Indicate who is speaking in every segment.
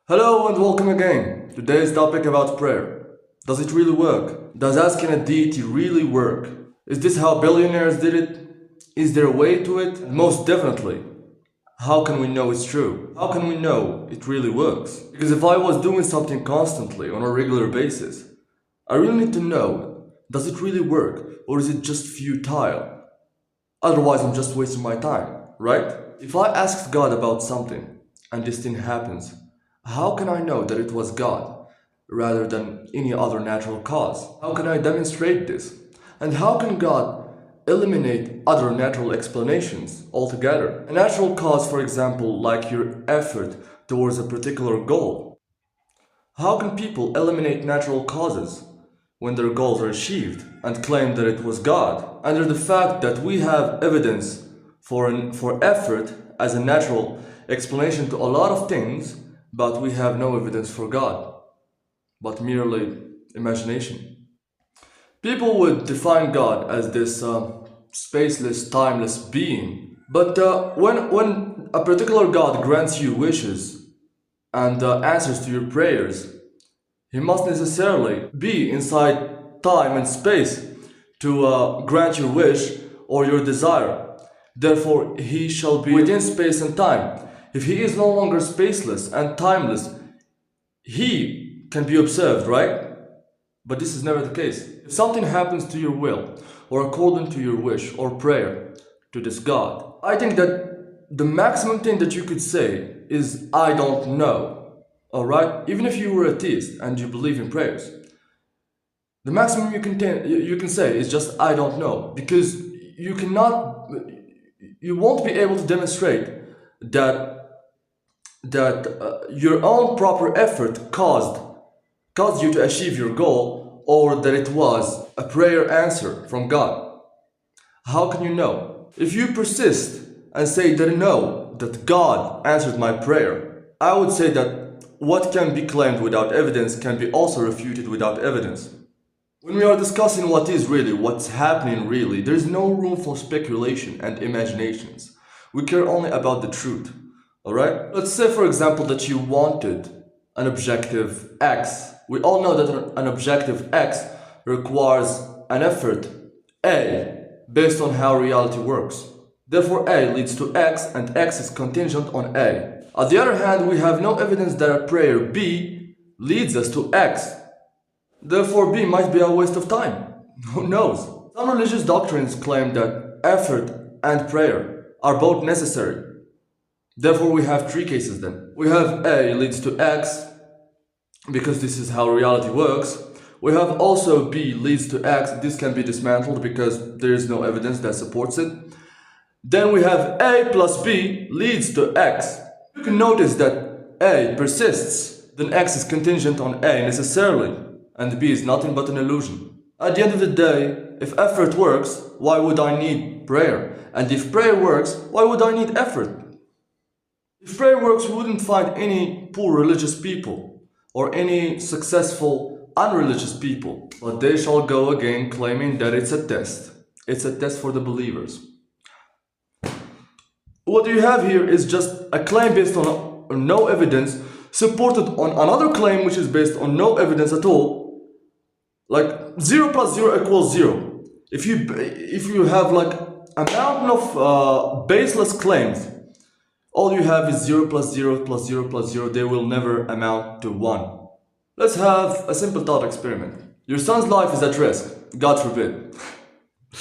Speaker 1: Hello and welcome again. Today's topic about prayer. Does it really work? Does asking a deity really work? Is this how billionaires did it? Is there a way to it? Most definitely. How can we know it's true? How can we know it really works? Because if I was doing something constantly on a regular basis, I really need to know, does it really work or is it just futile? Otherwise I'm just wasting my time, right? If I asked God about something and this thing happens, how can I know that it was God rather than any other natural cause? How can I demonstrate this? And how can God eliminate other natural explanations altogether? A natural cause, for example, like your effort towards a particular goal. How can people eliminate natural causes when their goals are achieved and claim that it was God? Under the fact that we have evidence for effort as a natural explanation to a lot of things, but we have no evidence for God, but merely imagination. People would define God as this spaceless, timeless being, but when a particular God grants you wishes and answers to your prayers, he must necessarily be inside time and space to grant your wish or your desire. Therefore, he shall be within space and time. If he is no longer spaceless and timeless, he can be observed, right? But this is never the case. If something happens to your will, or according to your wish or prayer to this God, I think that the maximum thing that you could say is, I don't know. Alright? Even if you were a theist and you believe in prayers, the maximum you can say is just, I don't know. Because you won't be able to demonstrate that your own proper effort caused you to achieve your goal, or that it was a prayer answer from God. How can you know? If you persist and say that no, that God answered my prayer, I would say that what can be claimed without evidence can be also refuted without evidence. When we are discussing what is really, what's happening really, there is no room for speculation and imaginations. We care only about the truth. Alright? Let's say, for example, that you wanted an objective X. We all know that an objective X requires an effort A based on how reality works. Therefore, A leads to X and X is contingent on A. On the other hand, we have no evidence that a prayer B leads us to X. Therefore, B might be a waste of time. Who knows? Some religious doctrines claim that effort and prayer are both necessary. Therefore, we have three cases then. We have A leads to X, because this is how reality works. We have also B leads to X. This can be dismantled because there is no evidence that supports it. Then we have A plus B leads to X. You can notice that A persists, then X is contingent on A necessarily, and B is nothing but an illusion. At the end of the day, if effort works, why would I need prayer? And if prayer works, why would I need effort? If prayer works, we wouldn't find any poor religious people or any successful unreligious people. But they shall go again claiming that it's a test. It's a test for the believers. What you have here is just a claim based on no evidence, supported on another claim which is based on no evidence at all. Like 0 plus 0 equals 0. If you have like a mountain of baseless claims, all you have is 0 plus 0 plus 0 plus 0. They will never amount to 1. Let's have a simple thought experiment. Your son's life is at risk, God forbid.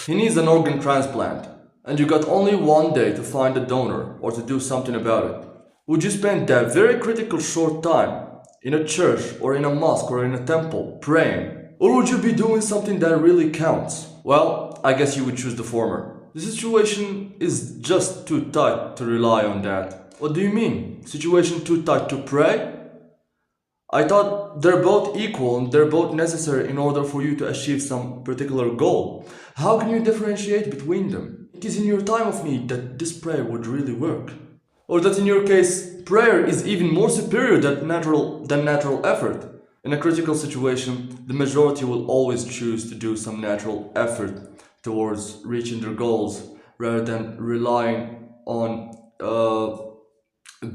Speaker 1: He needs an organ transplant, and you got only one day to find a donor or to do something about it. Would you spend that very critical short time in a church or in a mosque or in a temple praying? Or would you be doing something that really counts? Well, I guess you would choose the former. The situation is just too tight to rely on that. What do you mean? Situation too tight to pray? I thought they're both equal and they're both necessary in order for you to achieve some particular goal. How can you differentiate between them? It is in your time of need that this prayer would really work. Or that in your case, prayer is even more superior than natural effort. In a critical situation, the majority will always choose to do some natural effort towards reaching their goals rather than relying on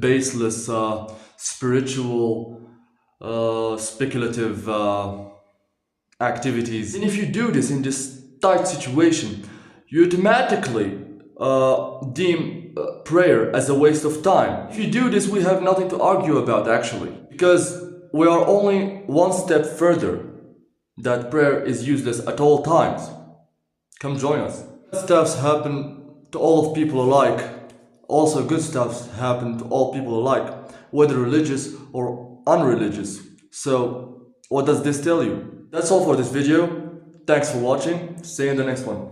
Speaker 1: baseless spiritual, speculative activities. And if you do this in this tight situation, you automatically deem prayer as a waste of time. If you do this, we have nothing to argue about actually, because we are only one step further that prayer is useless at all times. Come join us. Stuffs happen to all of people alike. Also good stuffs happen to all people alike, whether religious or unreligious. So what does this tell you? That's all for this video. Thanks for watching. See you in the next one.